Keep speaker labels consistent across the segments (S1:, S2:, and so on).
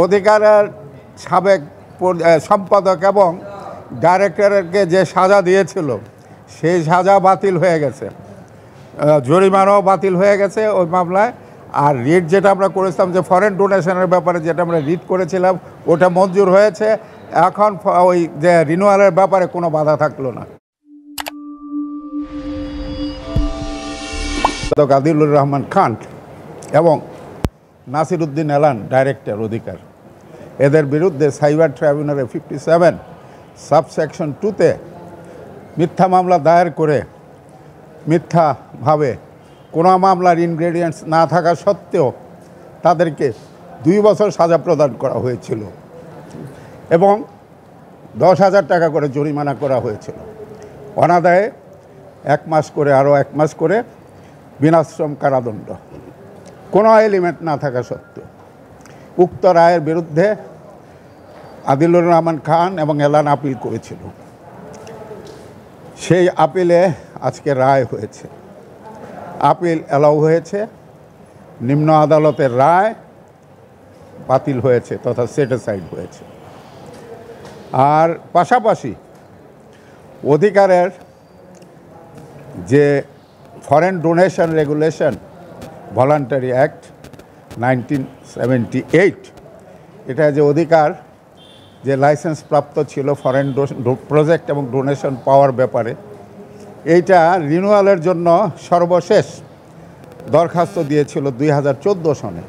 S1: অধিকারের সাবেক সম্পাদক এবং ডাইরেক্টরকে যে সাজা দিয়েছিল সেই সাজা বাতিল হয়ে গেছে, জরিমানাও বাতিল হয়ে গেছে ওই মামলায়। আর রিট যেটা আমরা করেছিলাম যে ফরেন ডোনেশনের ব্যাপারে যেটা আমরা রিট করেছিলাম ওটা মঞ্জুর হয়েছে। এখন ওই যে রিনিউয়ালের ব্যাপারে কোনো বাধা থাকলো না। আদিলুর রহমান খান এবং নাসির উদ্দিন এলান ডাইরেক্টর অধিকার, এদের বিরুদ্ধে সাইবার ট্রাইব্যুনালে 57 সাবসেকশন 2-তে মিথ্যা মামলা দায়ের করে মিথ্যাভাবে কোনো মামলার ইনগ্রেডিয়েন্টস না থাকা সত্ত্বেও তাদেরকে 2 বছর সাজা প্রদান করা হয়েছিল এবং 10,000 টাকা করে জরিমানা করা হয়েছিল। অনাদায়ে 1 মাস করে আরও 1 মাস করে বিনাশ্রম কারাদণ্ড, কোনো এলিমেন্ট না থাকা সত্ত্বেও। উক্ত রায়ের বিরুদ্ধে আদিলুর রহমান খান এবং এলান আপিল করেছিল। সেই আপিলে আজকে রায় হয়েছে, আপিল অ্যালাউ হয়েছে, নিম্ন আদালতের রায় বাতিল হয়েছে তথা সেটিসাইড হয়েছে। আর পাশাপাশি অধিকারের যে foreign donation regulation voluntary act 1978, এটা যে অধিকার যে লাইসেন্স প্রাপ্ত ছিল ফরেন প্রজেক্ট এবং ডোনেশন পাওয়ার ব্যাপারে, এইটা রিনিউয়ালের জন্য সর্বশেষ দরখাস্ত দিয়েছিল 2014 সনে।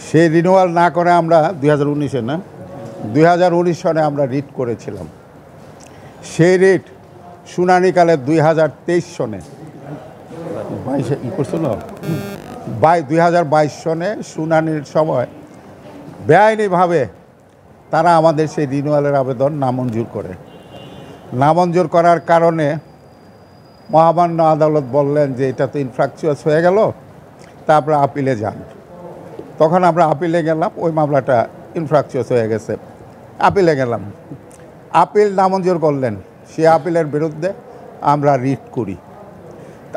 S1: সেই রিনিউয়াল না করে আমরা 2019 সনে আমরা রিট করেছিলাম। সেই রিট শুনানিকালে 2023 সনে 2022 সনে শুনানির সময় বেআইনিভাবে তারা আমাদের সেই রিনিউয়ালের আবেদন নামঞ্জুর করে। নামঞ্জুর করার কারণে মহামান্য আদালত বললেন যে এটা তো ইনফ্রাকচুয়াস হয়ে গেল, তারপর আপিলে যান। তখন আমরা আপিলে গেলাম, ওই মামলাটা ইনফ্রাকচুয়াস হয়ে গেছে, আপিলে গেলাম, আপিল নামঞ্জুর করলেন। সে আপিলের বিরুদ্ধে আমরা রিট করি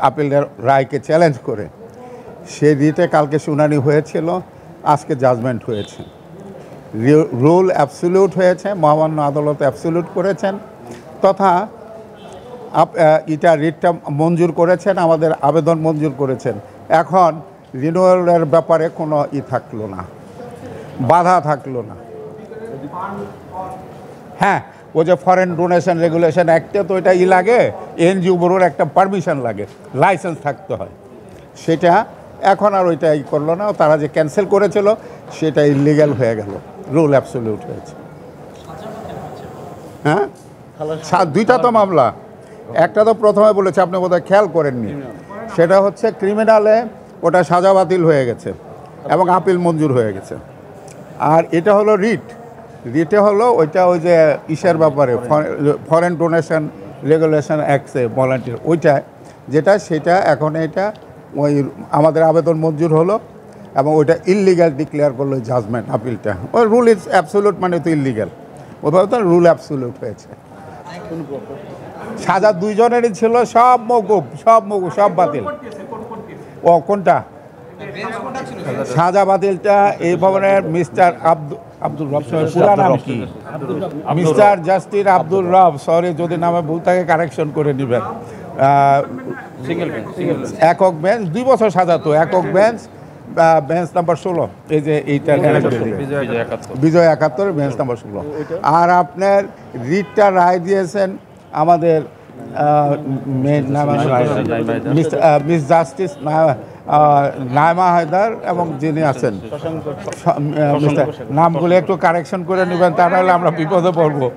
S1: আপিলের রায়কে চ্যালেঞ্জ করে। সেই রিটে কালকে শুনানি হয়েছিল, আজকে জাজমেন্ট হয়েছে। রুল অ্যাবসলিউট হয়েছে, মহামান্য আদালত অ্যাবসলিউট করেছেন তথা এটা রিটটা মঞ্জুর করেছেন, আমাদের আবেদন মঞ্জুর করেছেন। এখন রিনিউয়ালের ব্যাপারে কোনো থাকলো না, বাধা থাকলো না। হ্যাঁ, ও যে ফরেন ডোনেশন রেগুলেশন অ্যাক্টে তো এটা লাগে, এনজিও ব্যুরোর একটা পারমিশন লাগে, লাইসেন্স থাকতে হয়, সেটা এখন আর ওইটা করলো না। তারা যে ক্যান্সেল করেছিল সেটা ইলিগ্যাল হয়ে গেল, রুল অ্যাবসলিউট হয়েছে। হ্যাঁ, 2টা তো মামলা, একটা তো প্রথমে বলেছে আপনি বোধহয় খেয়াল করেননি, সেটা হচ্ছে ক্রিমিনালে ওটা সাজা বাতিল হয়ে গেছে এবং আপিল মঞ্জুর হয়ে গেছে। আর এটা হলো রিটে হলো ওইটা ওই যে ইসের ব্যাপারে ফরেন ডোনেশন রেগুলেশন অ্যাক্টে ভলান্টিয়ার ওইটা যেটা, সেটা এখন এটা ওই আমাদের আবেদন মঞ্জুর হলো এবং ওইটা ইললিগ্যাল ডিক্লেয়ার করলো জাজমেন্ট আপিলটা। ওই রুল ইজ অ্যাবসলিউট মানে তো ইললিগ্যাল, ওইভাবে তো রুল অ্যাবসলিউট হয়েছে। সাজা 2 জনেরই ছিল, সব মওকুফ, সব বাতিল। ও কোনটা সাজা বাতিলটা? এই ভবনের মিস্টার আব্দুল রব, পুরা নাম কি? মিস্টার জাস্টিস আব্দুল রব, সরি যদি নামে ভুল থাকে কারেকশন করে নেবেন। একক বেঞ্চ, 2 বছর সাজা তো, একক বেঞ্চ, বেঞ্চ নাম্বার 16, এই যে এইটা বিজয় 71 বেঞ্চ নাম্বার 16। আর আপনার রিটটা রায় দিয়েছেন আমাদের মিস জাস্টিস নাইমা হায়দার এবং যিনি আছেন, নামগুলো একটু কারেকশন করে নেবেন, তা নাহলে আমরা বিপদে পড়বো।